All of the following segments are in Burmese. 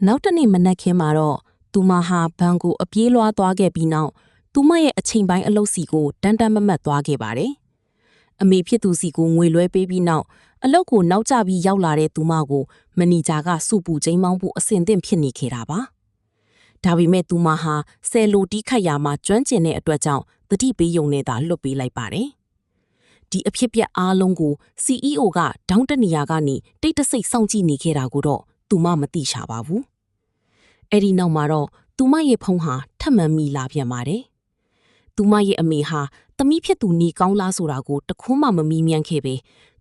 နောက်တနေ့မနက်ခင်းမှာတော့သူမဟာဘန်ကိုအပြေးလွှားသွားခဲ့ပြီးနောက်သူမရဲ့အချိန်ပိုင်းအလုပ်စီကိုတန်တန်မမတ်သွားခဲ့ပါတယ်။အမေဖြစ်သူစီကိုငွေလွှဲပေးပြီးနောက်အလုပ်ကိုနောက်ကျပြီးရောက်လာတဲ့သူမကိုမနီဂျာကစုပူချိန်မောင်းဖို့အဆင်သင့်ဖြစ်နေခဲ့တာပါ။ဒါပေမဲ့သူမဟာဆယ်လိုတီးခတ်ရာမှာကျွမ်းကျင်တဲ့အတွက်ကြောင့်တတိပေးယုံနဲ့သာလွတ်ပေးလိုက်ပါတယ်။ဒီအဖြစ်ပြက်အားလုံးကို CEO ကဒေါင်းတနေရာကနေတိတ်တဆိတ်စောင့်ကြည့်နေခဲ့တာကိုတော့သူမမသိချပါဘူး။အဲ့ဒီနောက်မှာတော့သူမရဲ့ဖုန်းဟာထပ်မံမိလာပြန်ပါတယ်။သူမရဲ့အမေဟာသမီးဖြစ်သူနေကောင်းလားဆိုတာကိုတခွန်းမှမမီးမြန်းခဲ့ပဲ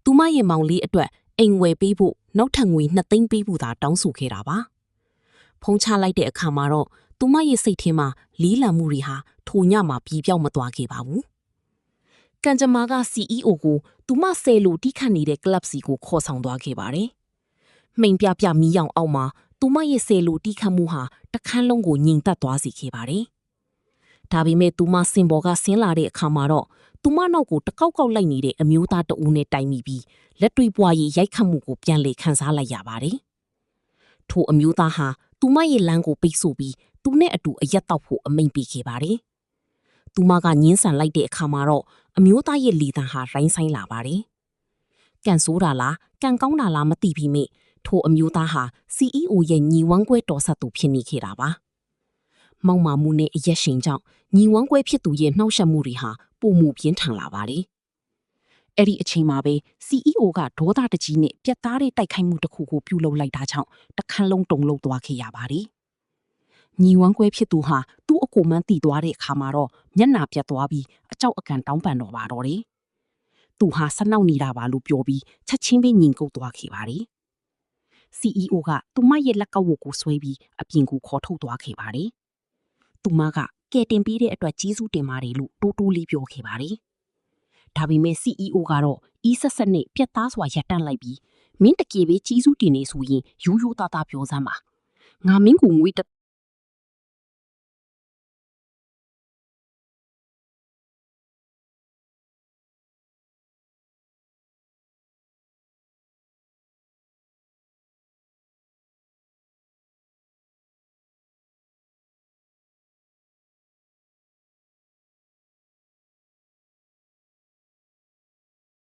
သူမရဲ့မောင်လေးအတွက်အိမ်ဝယ်ပေးဖို့နောက်ထပ်ငွေ2သိန်းပေးဖို့သာတောင်းဆိုခဲ့တာပါ။ဖုန်းချလိုက်တဲ့အခါမှာတော့သူမရဲ့စိတ်ထဲမှာလေးလံမှုတွေဟာထိုညမှာပြေပြောက်မသွားခဲ့ပါဘူး။ကန်ဂျမာက CEO ကိုသူမဆယ်လိုတီးခတ်နေတဲ့ club စီကိုခေါ်ဆောင်သွားခဲ့ပါတယ်။မိန်ပြပြမီးရောင်အောက်မှာသူမရဲ့ဆယ်လိုတီးခတ်မှုဟာတခန်းလုံးကိုငြိမ်သက်သွားစေခဲ့ပါတယ်။ဒါပေမဲ့သူမစင်ပေါ်ကဆင်းလာတဲ့အခါမှာတော့သူမနောက်ကိုတကောက်ကောက်လိုက်နေတဲ့အမျိုးသားတဦးနဲ့တိုင်မိပြီးလက်တွေပွားရည်ရိုက်ခတ်မှုကိုပြန်လေခန်းစားလိုက်ရပါတယ်။ထိုအမျိုးသားဟာသူမရဲ့လမ်းကိုပိတ်ဆို့ပြီးသူနဲ့အတူအရက်တောက်ဖို့အမိန့်ပေးခဲ့ပါတယ်။သူမကညှင်းဆန်လိုက်တဲ့အခါမှာတော့အမျိုးသားရဲ့လေတံဟာရိုင်းဆိုင်လာပါတယ်။ကန်ဆိုးတာလားကန်ကောင်းတာလားမသိပြီမေထိုအမျိုးသားဟာ CEO ရဲ့ညီဝမ်းကွဲတော်ဆက်သူဖြစ်နေခဲ့တာပါ။မောက်မာမှုနဲ့အရက်ရှင်ကြောင့်ညီဝမ်းကွဲဖြစ်သူရဲ့နှောက်ယှက်မှုတွေဟာပုံမှုပြင်းထန်လာပါတယ်။အဲ့ဒီအချိန်မှာပဲ CEO ကဒေါသတကြီးနဲ့ပြတ်သားတဲ့တိုက်ခိုက်မှုတစ်ခုကိုပြုလုပ်လိုက်တာကြောင့်တခန်းလုံးတုန်လှုပ်သွားခဲ့ရပါတယ်။ညီဝမ်းကွဲဖြစ်သူဟာသူ့အကိုမန်းတည်သွားတဲ့အခါမှာတော့မျက်နှာပြတ်သွားပြီးအကြောက်အကန်တောင်းပန်တော့ပါတော့တယ်။သူဟာဆနောက်နေတာပါလို့ပြောပြီးချက်ချင်းပဲညင်ကုတ်သွားခဲ့ပါတယ်။ CEO ကသူမရဲ့လက်ကောက်ဝတ်ကိုဆွဲပြီးအပြင်ကိုခေါ်ထုတ်သွားခဲ့ပါတယ်။သူမကကဲတင်ပေးတဲ့အတွက်ကျေးဇူးတင်ပါတယ်လို့တိုးတိုးလေးပြောခဲ့ပါတယ်။ဒါပေမဲ့ CEO ကတော့အီးဆက်ဆက်နဲ့ပြတ်သားစွာရပ်တန့်လိုက်ပြီးမင်းတကယ်ပဲကျေးဇူးတင်နေဆိုရင်ရိုးရိုးသားသားပြောစမ်းပါ။ငါမင်းကိုငွေ